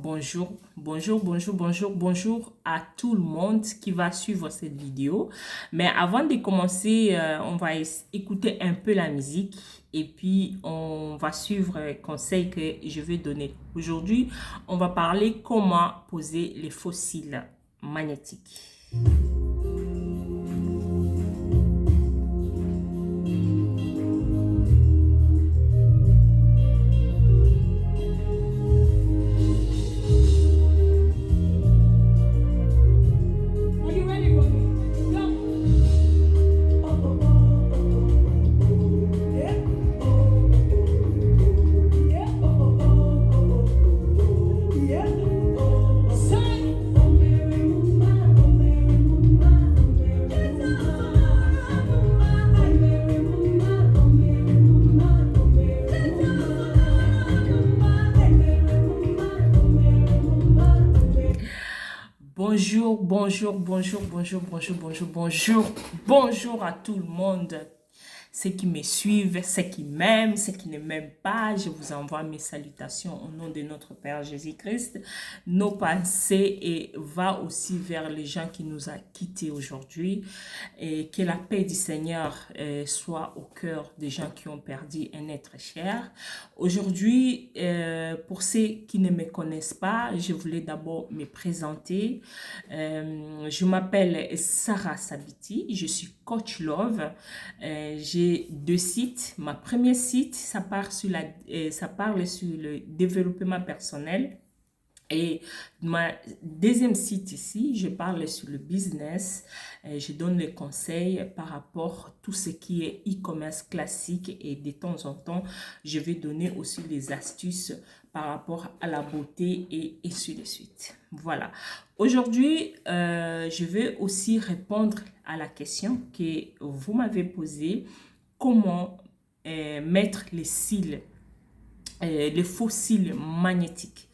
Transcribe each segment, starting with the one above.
Bonjour à tout le monde qui va suivre cette vidéo. Mais avant de commencer, on va écouter un peu la musique et puis on va suivre les conseils que je vais donner. Aujourd'hui, on va parler comment poser les fossiles magnétiques. Bonjour à tout le monde. Ceux qui me suivent, ceux qui m'aiment, ceux qui ne m'aiment pas, je vous envoie mes salutations au nom de notre Père Jésus-Christ. Nos pensées et va aussi vers les gens qui nous ont quittés aujourd'hui. Et que la paix du Seigneur soit au cœur des gens qui ont perdu un être cher. Aujourd'hui, pour ceux qui ne me connaissent pas, je voulais d'abord me présenter. Je m'appelle Sarah Sabiti, je suis coach love. J'ai deux sites. Ma première site, ça parle sur le développement personnel. Et ma deuxième site ici, je parle sur le business. Je donne les conseils par rapport à tout ce qui est e-commerce classique et de temps en temps, je vais donner aussi des astuces par rapport à la beauté et ainsi de suite. Voilà. Aujourd'hui, je vais aussi répondre à la question que vous m'avez posée. Comment mettre les cils, les faux cils magnétiques?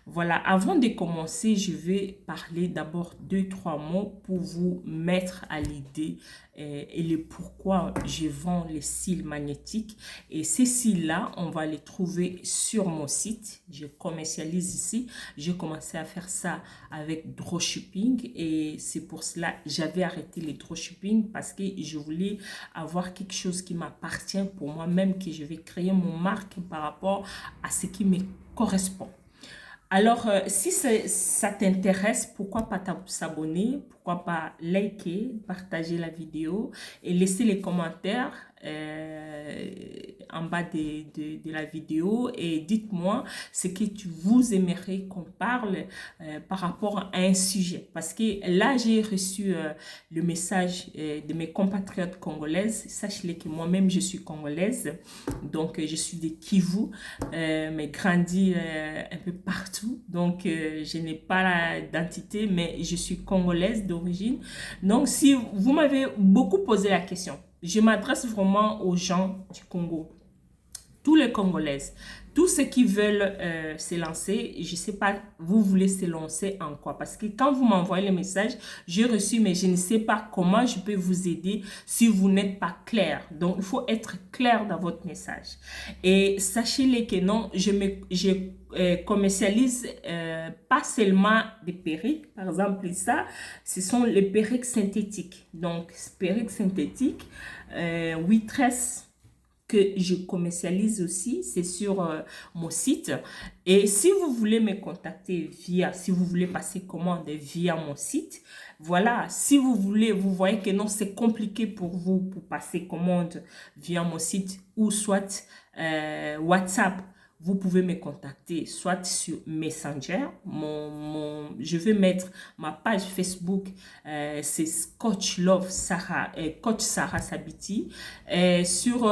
Voilà, avant de commencer, je vais parler d'abord 2-3 mots pour vous mettre à l'idée et le pourquoi je vends les cils magnétiques. Et ces cils-là, on va les trouver sur mon site. Je commercialise ici. J'ai commencé à faire ça avec dropshipping et c'est pour cela que j'avais arrêté les dropshipping parce que je voulais avoir quelque chose qui m'appartient pour moi-même, que je vais créer mon marque par rapport à ce qui me correspond. Alors, si ça t'intéresse, pourquoi pas s'abonner, pourquoi pas liker, partager la vidéo et laisser les commentaires en bas de la vidéo et dites-moi ce que vous aimeriez qu'on parle par rapport à un sujet. Parce que là, j'ai reçu le message de mes compatriotes congolaises. Sachez que moi-même, je suis congolaise, donc je suis de Kivu, mais grandi un peu partout. Donc, je n'ai pas d'identité, mais je suis congolaise d'origine. Donc, si vous m'avez beaucoup posé la question, je m'adresse vraiment aux gens du Congo, tous les Congolaises, tous ceux qui veulent se lancer. Je ne sais pas, vous voulez se lancer en quoi? Parce que quand vous m'envoyez le message, j'ai reçu, mais je ne sais pas comment je peux vous aider si vous n'êtes pas clair. Donc, il faut être clair dans votre message. Et sachez-le que non, je commercialise pas seulement des perruques. Par exemple, ça, ce sont les perruques synthétiques. Donc, perruques synthétiques, 8 tresses, que je commercialise aussi, c'est sur mon site. Et si vous voulez me contacter si vous voulez passer commande via mon site, voilà, si vous voulez, vous voyez que non, c'est compliqué pour vous pour passer commande via mon site ou soit WhatsApp, vous pouvez me contacter soit sur Messenger. Je vais mettre ma page Facebook, c'est Coach Love Sarah, Coach Sarah Sabiti. Sur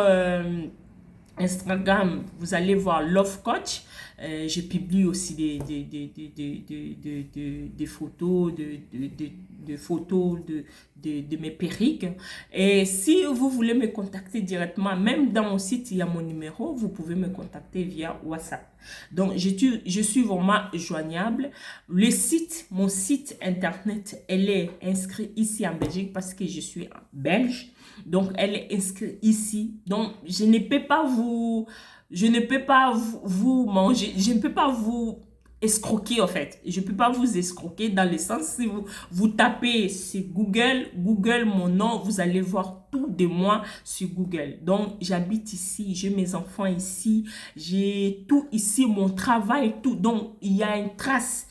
Instagram, vous allez voir Love Coach. Je publie aussi des photos, de mes perruques. Et si vous voulez me contacter directement, même dans mon site, il y a mon numéro, vous pouvez me contacter via WhatsApp. Donc, je suis vraiment joignable. Mon site internet, elle est inscrite ici en Belgique parce que je suis belge. Donc, elle est inscrite ici. Donc, je ne peux pas vous manger, je ne peux pas vous escroquer en fait. Je ne peux pas vous escroquer dans le sens si vous tapez sur Google mon nom, vous allez voir tout de moi sur Google. Donc j'habite ici, j'ai mes enfants ici, j'ai tout ici, mon travail, tout. Donc il y a une trace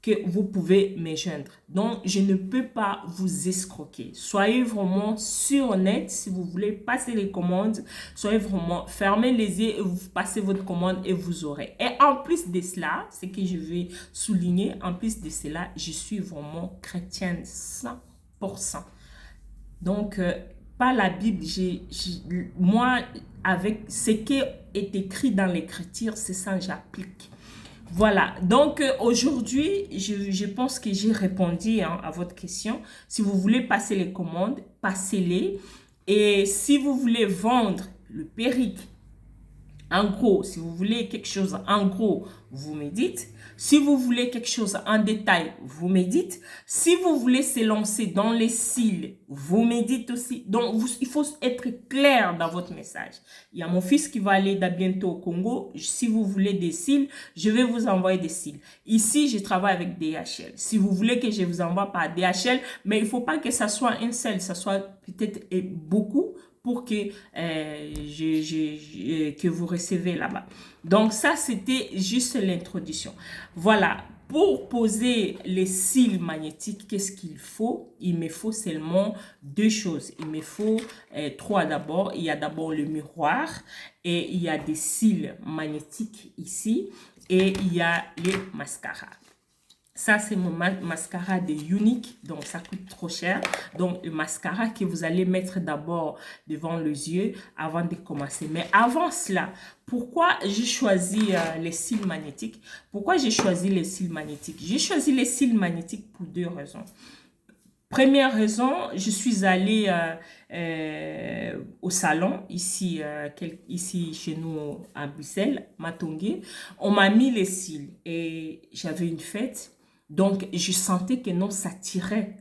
que vous pouvez me joindre. Donc, je ne peux pas vous escroquer. Soyez vraiment sur net si vous voulez passer les commandes. Soyez vraiment, fermez les yeux et vous passez votre commande et vous aurez. Et en plus de cela, ce que je vais souligner, en plus de cela, je suis vraiment chrétienne 100%. Donc, par la Bible, moi, avec ce qui est écrit dans l'Écriture, c'est ça que j'applique. Voilà, donc aujourd'hui, je pense que j'ai répondu à votre question. Si vous voulez passer les commandes, passez-les. Et si vous voulez vendre le perruque, en gros, si vous voulez quelque chose en gros, vous me dites. Si vous voulez quelque chose en détail, vous me dites. Si vous voulez se lancer dans les cils, vous me dites aussi. Donc, il faut être clair dans votre message. Il y a mon fils qui va aller bientôt au Congo. Si vous voulez des cils, je vais vous envoyer des cils. Ici, je travaille avec DHL. Si vous voulez que je vous envoie par DHL, mais il ne faut pas que ça soit un seul, ça soit peut-être beaucoup pour que, que vous recevez là-bas. Donc ça, c'était juste l'introduction. Voilà, pour poser les cils magnétiques, qu'est-ce qu'il faut? Il me faut seulement deux choses. Il me faut trois d'abord. Il y a d'abord le miroir et il y a des cils magnétiques ici et il y a les mascaras. Ça, c'est mon mascara de Unique, donc ça coûte trop cher. Donc, le mascara que vous allez mettre d'abord devant les yeux avant de commencer. Mais avant cela, pourquoi j'ai choisi les cils magnétiques? Pourquoi j'ai choisi les cils magnétiques? J'ai choisi les cils magnétiques pour deux raisons. Première raison, je suis allée au salon, ici chez nous à Bruxelles, Matongé. On m'a mis les cils et j'avais une fête. Donc, je sentais que non, ça tirait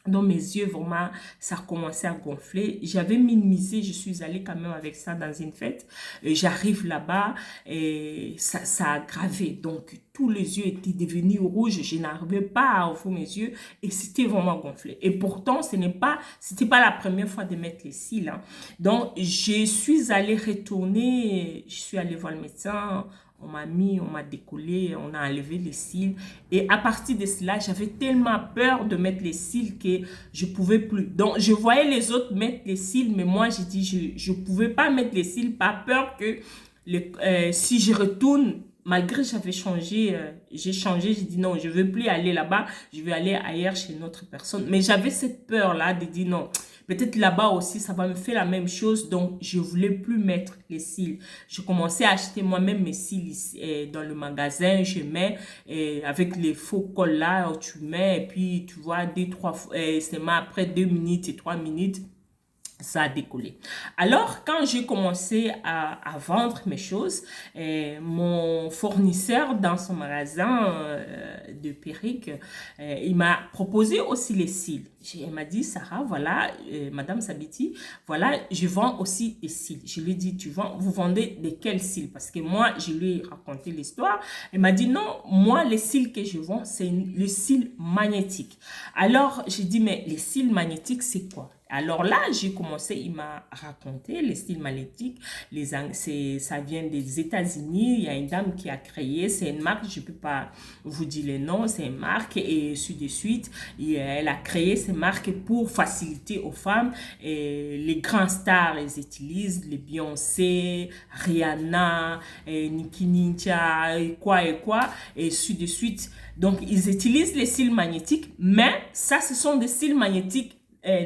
dans mes yeux, vraiment, ça commençait à gonfler. J'avais minimisé, je suis allée quand même avec ça dans une fête. J'arrive là-bas et ça a aggravé. Donc, tous les yeux étaient devenus rouges. Je n'arrivais pas à ouvrir mes yeux et c'était vraiment gonflé. Et pourtant, c'était pas la première fois de mettre les cils. Hein. Donc, je suis allée retourner, je suis allée voir le médecin. On m'a décollé, on a enlevé les cils. Et à partir de cela, j'avais tellement peur de mettre les cils que je ne pouvais plus. Donc, je voyais les autres mettre les cils, mais moi, j'ai dit, je ne pouvais pas mettre les cils, par peur que si je retourne, malgré que j'avais changé, j'ai dit non, je ne veux plus aller là-bas, je vais aller ailleurs chez une autre personne. Mais j'avais cette peur-là de dire non. Peut-être là-bas aussi, ça va me faire la même chose. Donc, je ne voulais plus mettre les cils. Je commençais à acheter moi-même mes cils ici, dans le magasin. Je mets avec les faux cols là, tu mets. Et puis, tu vois, seulement après 2 minutes et 3 minutes, ça a décollé. Alors, quand j'ai commencé à vendre mes choses, mon fournisseur dans son magasin de perruques, il m'a proposé aussi les cils. Il m'a dit, Sarah, voilà, Madame Sabiti, voilà, je vends aussi des cils. Je lui ai dit, vous vendez de quels cils? Parce que moi, je lui ai raconté l'histoire. Il m'a dit, non, moi, les cils que je vends, c'est le cils magnétique. Alors, j'ai dit, mais les cils magnétiques, c'est quoi? Alors là, j'ai commencé, il m'a raconté les cils magnétiques, ça vient des États-Unis, il y a une dame qui a créé, c'est une marque, je ne peux pas vous dire les noms, c'est une marque et suite de suite, elle a créé ces marques pour faciliter aux femmes, et les grands stars les utilisent, les Beyoncé, Rihanna, Nicki Ninja, et quoi, et suite de suite. Donc, ils utilisent les cils magnétiques, mais ça, ce sont des cils magnétiques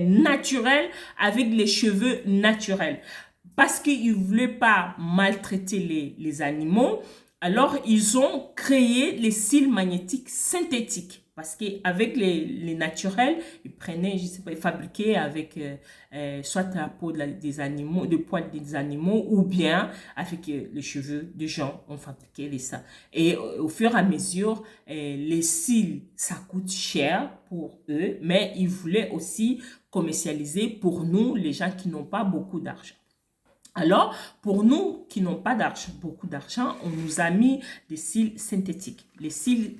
naturel avec les cheveux naturels parce qu'ils ne voulaient pas maltraiter les animaux. Alors ils ont créé les cils magnétiques synthétiques parce qu'avec les naturels, ils prenaient, je sais pas, ils fabriquaient avec soit la peau des animaux, de poils des animaux, ou bien avec les cheveux de gens, on fabriquait les ça. Et au fur et à mesure, les cils, ça coûte cher pour eux, mais ils voulaient aussi commercialiser pour nous, les gens qui n'ont pas beaucoup d'argent. Alors, pour nous qui n'ont pas d'argent, beaucoup d'argent, on nous a mis des cils synthétiques. Les cils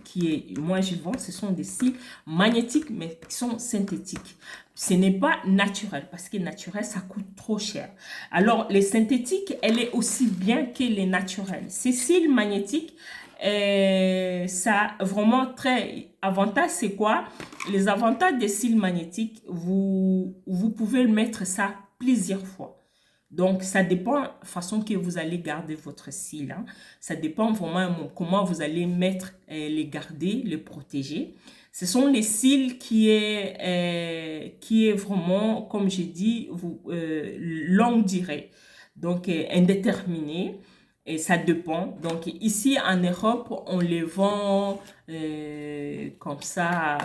moi je vends, ce sont des cils magnétiques, mais qui sont synthétiques. Ce n'est pas naturel, parce que naturel, ça coûte trop cher. Alors, les synthétiques, elle est aussi bien que les naturels. Ces cils magnétiques, ça vraiment très avantage, c'est quoi? Les avantages des cils magnétiques, vous pouvez mettre ça plusieurs fois. Donc, ça dépend de la façon que vous allez garder votre cil. Hein. Ça dépend vraiment comment vous allez mettre, les garder, les protéger. Ce sont les cils qui est vraiment, comme j'ai dit, longue durée. Donc, indéterminé. Et ça dépend. Donc, ici en Europe, on les vend comme ça,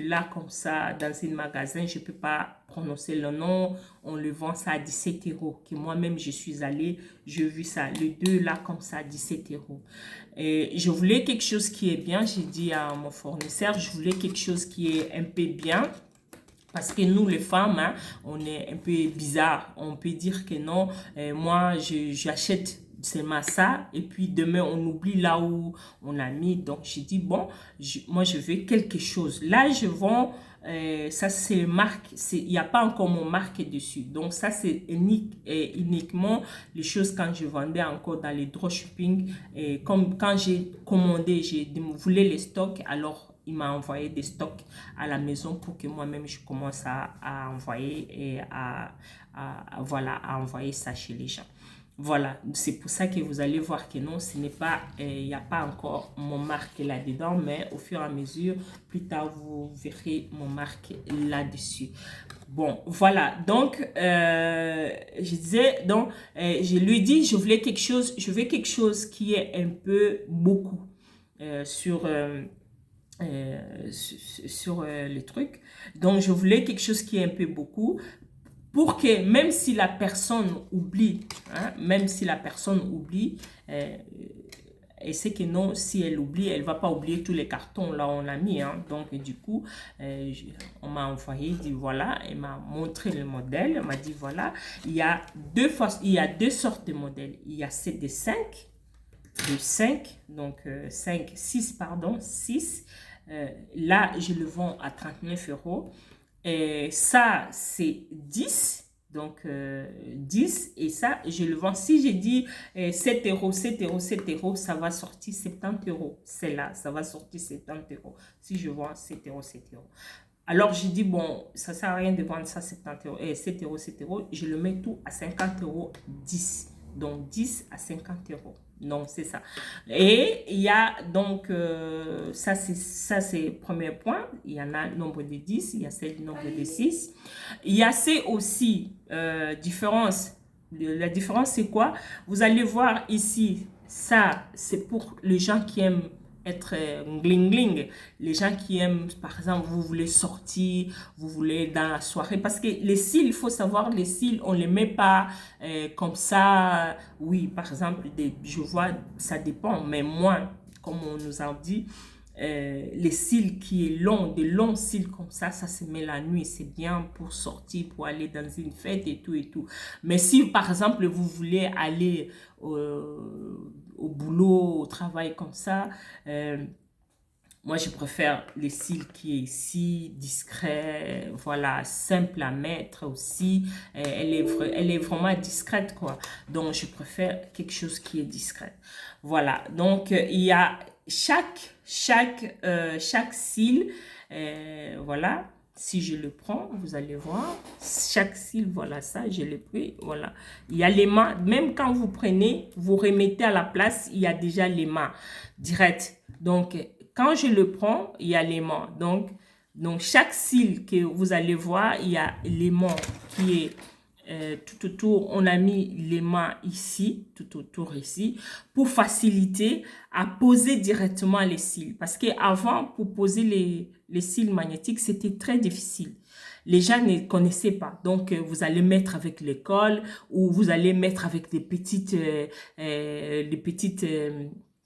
là, comme ça, dans un magasin. Je ne peux pas prononcer le nom. On le vend ça à 17 euros. Que moi-même, je suis allée, j'ai vu ça. Les deux là, comme ça, à 17 euros. Et je voulais quelque chose qui est bien. J'ai dit à mon fournisseur, je voulais quelque chose qui est un peu bien. Parce que nous, les femmes, hein, on est un peu bizarre. On peut dire que non, moi, j'achète seulement ça. Et puis, demain, on oublie là où on a mis. Donc, j'ai dit, bon, moi, je veux quelque chose. Là, je vends, ça, c'est marque. Il n'y a pas encore mon marque dessus. Donc, ça, c'est uniquement les choses quand je vendais encore dans les dropshipping. Et comme quand j'ai commandé, j'ai voulu les stocks, alors il m'a envoyé des stocks à la maison pour que moi-même je commence à envoyer et voilà, à envoyer ça chez les gens. Voilà, c'est pour ça que vous allez voir que non, ce n'est pas, il n'y a pas encore mon marque là-dedans, mais au fur et à mesure, plus tard, vous verrez mon marque là-dessus. Bon, voilà, donc, je disais, donc, je lui ai dit, je veux quelque chose qui est un peu beaucoup sur les trucs. Donc, je voulais quelque chose qui est un peu beaucoup pour que même si la personne oublie, hein, même si la personne oublie, et c'est que non, si elle oublie, elle va pas oublier tous les cartons là on a mis. Hein. Donc, du coup, on m'a envoyé, dit voilà, elle m'a montré le modèle, elle m'a dit voilà, il y a deux sortes de modèles. Il y a ceux de 5, donc 6, pardon, 6. Là, je le vends à 39 euros. Et ça, c'est 10. Donc, 10. Et ça, je le vends. Si j'ai dit 7 euros, 7 euros, 7 euros, ça va sortir 70 euros. C'est là, ça va sortir 70 euros. Si je vends 7 euros, 7 euros. Alors, j'ai dit, bon, ça ne sert à rien de vendre ça 70 euros, 7 euros, 7 euros. Je le mets tout à 50 euros, 10. Donc, 10 à 50 euros. Non, c'est ça. Et il y a donc, ça c'est le premier point. Il y en a le nombre de 10, il y a le nombre de 6. Il y a aussi différence. La différence, c'est quoi? Vous allez voir ici, ça, c'est pour les gens qui aiment être gling-gling. Les gens qui aiment, par exemple, vous voulez sortir, vous voulez dans la soirée. Parce que les cils, il faut savoir, les cils, on ne les met pas comme ça. Oui, par exemple, je vois, ça dépend. Mais moi, comme on nous a dit, les cils qui est long, des longs cils comme ça se met la nuit. C'est bien pour sortir, pour aller dans une fête et tout et tout. Mais si, par exemple, vous voulez aller au boulot, au travail comme ça, moi, je préfère les cils qui est ici, discret, voilà, simple à mettre aussi. Elle est vraiment discrète, quoi. Donc, je préfère quelque chose qui est discret. Voilà. Donc, il y a chaque cil, voilà. Si je le prends, vous allez voir, chaque cil, voilà ça, je l'ai pris, voilà. Il y a les mains, même quand vous prenez, vous remettez à la place, il y a déjà les mains directes. Donc, quand je le prends, il y a l'aimant. Donc, chaque cil que vous allez voir, il y a l'aimant qui est tout autour. On a mis l'aimant ici, tout autour ici, pour faciliter à poser directement les cils. Parce qu'avant, pour poser les cils magnétiques, c'était très difficile. Les gens ne connaissaient pas. Donc, vous allez mettre avec l'école ou vous allez mettre avec des petites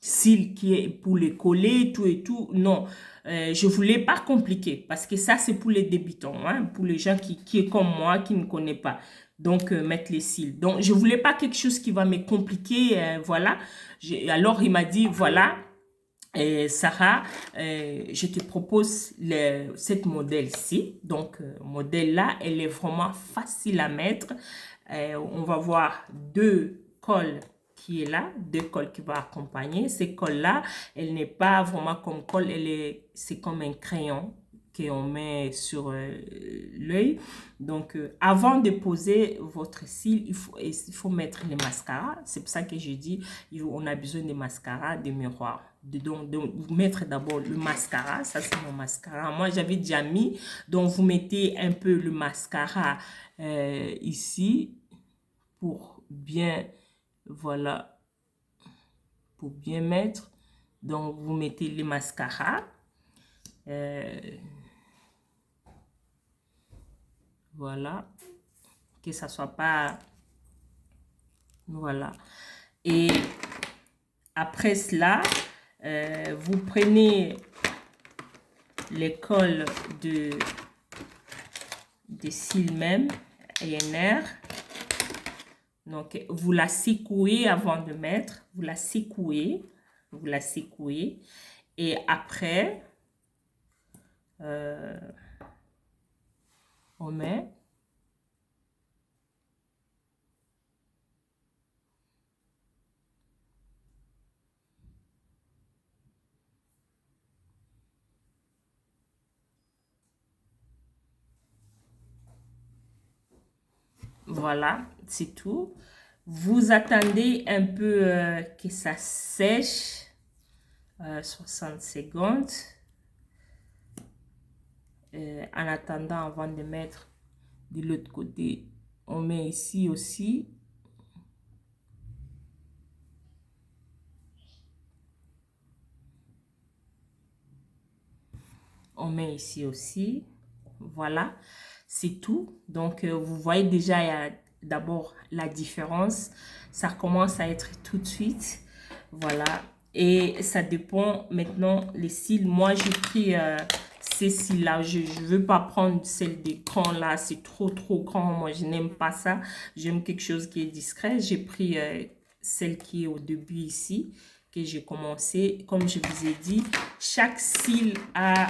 cils qui est pour les coller, tout et tout. Non, je voulais pas compliquer parce que ça, c'est pour les débutants, hein, pour les gens qui est comme moi, qui ne connaissent pas. Donc, mettre les cils. Donc, je voulais pas quelque chose qui va me compliquer, voilà. Alors, il m'a dit, voilà, Sarah, je te propose cette modèle-ci. Donc, modèle-là, elle est vraiment facile à mettre. On va voir deux cols qui est là, deux cols qui vont accompagner. Ces cols-là, elle n'est pas vraiment comme colle, c'est comme un crayon qu'on met sur l'œil. Donc, avant de poser votre cils, il faut mettre les mascaras. C'est pour ça que je dis, on a besoin de mascaras, de miroirs. Donc, vous mettre d'abord le mascara. Ça, c'est mon mascara. Moi, j'avais déjà mis. Donc, vous mettez un peu le mascara ici pour bien, voilà, pour bien mettre. Donc, vous mettez les mascaras. Voilà, que ça soit pas, voilà. Et après cela, vous prenez les cols de cils même, INR. Donc, vous la secouez avant de mettre, vous la secouez. Et après, on met. Voilà, c'est tout. Vous attendez un peu que ça sèche, 60 secondes. En attendant, avant de mettre de l'autre côté, on met ici aussi. On met ici aussi. Voilà, c'est tout. Donc, vous voyez déjà, il y a d'abord la différence. Ça commence à être tout de suite. Voilà. Et ça dépend maintenant les cils. Moi, j'ai pris ces cils-là. Je ne veux pas prendre celle des grands là. C'est trop grand. Moi, je n'aime pas ça. J'aime quelque chose qui est discret. J'ai pris celle qui est au début ici, que j'ai commencé. Comme je vous ai dit, chaque cil a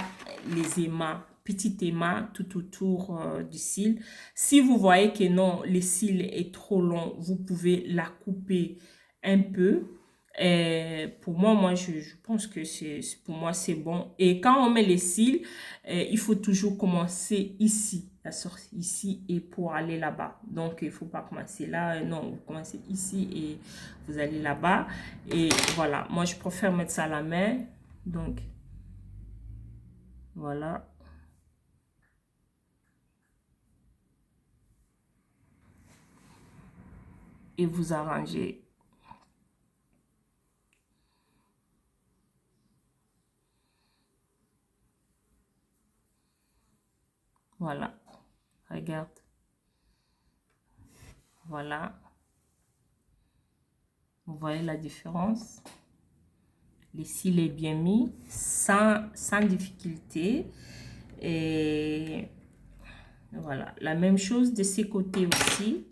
les aimants, petit aimant tout autour du cil. Si vous voyez que non, le cil est trop long, vous pouvez la couper un peu. Pour moi, je pense que pour moi, c'est bon. Et quand on met les cils, il faut toujours commencer ici, la sortie ici et pour aller là-bas. Donc, il ne faut pas commencer là. Non, vous commencez ici et vous allez là-bas. Et voilà, moi, je préfère mettre ça à la main. Donc, voilà. Et vous arrangez. Voilà. Regarde. Voilà. Vous voyez la différence? Les cils est bien mis, sans difficulté. Et voilà. La même chose de ces côtés aussi.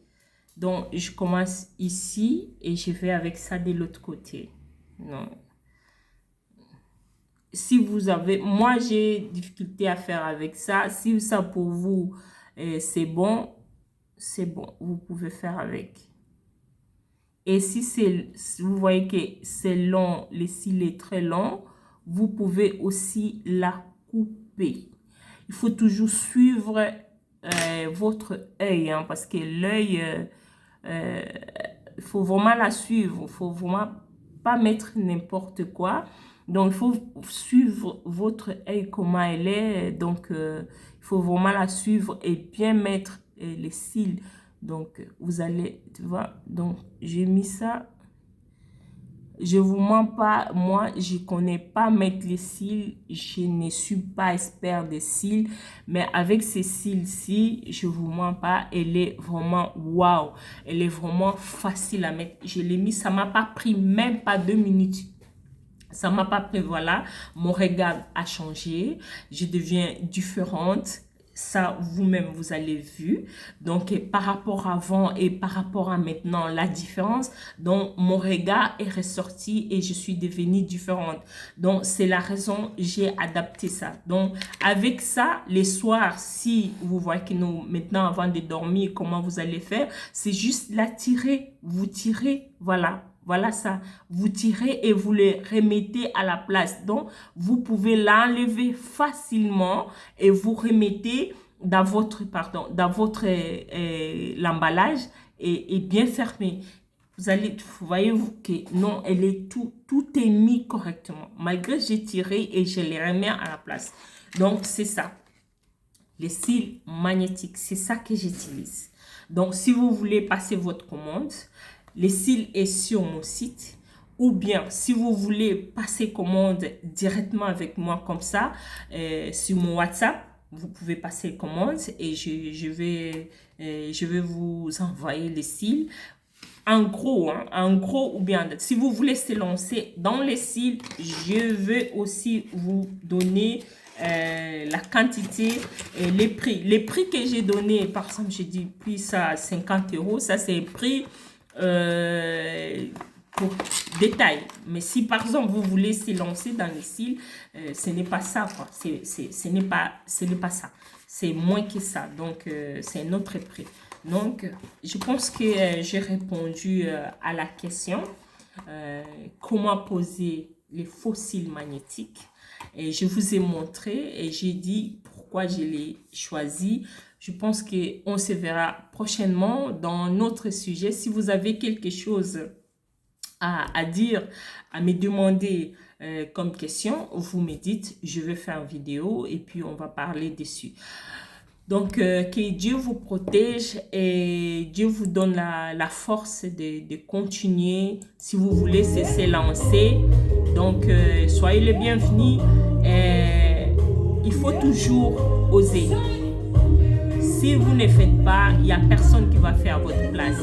Donc, je commence ici et je vais avec ça de l'autre côté. Non. Si vous avez... Moi, j'ai difficulté à faire avec ça. Si ça pour vous, c'est bon. Vous pouvez faire avec. Et si vous voyez que c'est long, le cil est très long, vous pouvez aussi la couper. Il faut toujours suivre votre œil, hein, parce que l'œil, il faut vraiment la suivre. Il ne faut vraiment pas mettre n'importe quoi. Donc, il faut suivre votre œil, comment elle est. Donc, il faut vraiment la suivre et bien mettre les cils. Donc, vous allez, tu vois, donc j'ai mis ça. Je vous mens pas, moi, je connais pas mettre les cils. Je ne suis pas expert des cils. Mais avec ces cils-ci, je vous mens pas, elle est vraiment waouh. Elle est vraiment facile à mettre. Je l'ai mis, ça m'a pas pris même pas 2 minutes. Ça m'a pas pris, voilà. Mon regard a changé. Je deviens différente. ça vous-même, vous allez vu. Donc, par rapport à avant et par rapport à maintenant, la différence. Donc, mon regard est ressorti et je suis devenue différente. Donc, c'est la raison, j'ai adapté ça. Donc, avec ça, les soirs, si vous voyez que nous, maintenant, avant de dormir, comment vous allez faire, c'est juste la tirer. Vous tirez, voilà. Voilà ça, vous tirez et vous le remettez à la place. Donc, vous pouvez l'enlever facilement et vous remettez dans votre, l'emballage et bien fermé. Vous voyez que non, tout est mis correctement. Malgré j'ai tiré et je les remets à la place. Donc, c'est ça. Les cils magnétiques, c'est ça que j'utilise. Donc, si vous voulez passer votre commande, les cils est sur mon site. Ou bien, si vous voulez passer commande directement avec moi comme ça, sur mon WhatsApp, vous pouvez passer commande et je vais vous envoyer les cils. En gros, ou bien, si vous voulez se lancer dans les cils, je vais aussi vous donner la quantité et les prix. Les prix que j'ai donné, par exemple, j'ai dit prix ça 50 €, ça c'est prix pour détail. Mais si par exemple vous voulez se lancer dans les cils, ce n'est pas ça, quoi. Ce n'est pas ça. C'est moins que ça. Donc c'est un autre prix. Donc je pense que j'ai répondu à la question comment poser les faux cils magnétiques. Et je vous ai montré et j'ai dit pourquoi je l'ai choisi. Je pense qu'on se verra prochainement dans notre sujet. Si vous avez quelque chose à dire, à me demander comme question, vous me dites, je vais faire une vidéo et puis on va parler dessus. Donc, que Dieu vous protège et Dieu vous donne la force de continuer. Si vous voulez se lancer, donc soyez les bienvenus. Il faut toujours oser. Si vous ne faites pas, il n'y a personne qui va faire à votre place.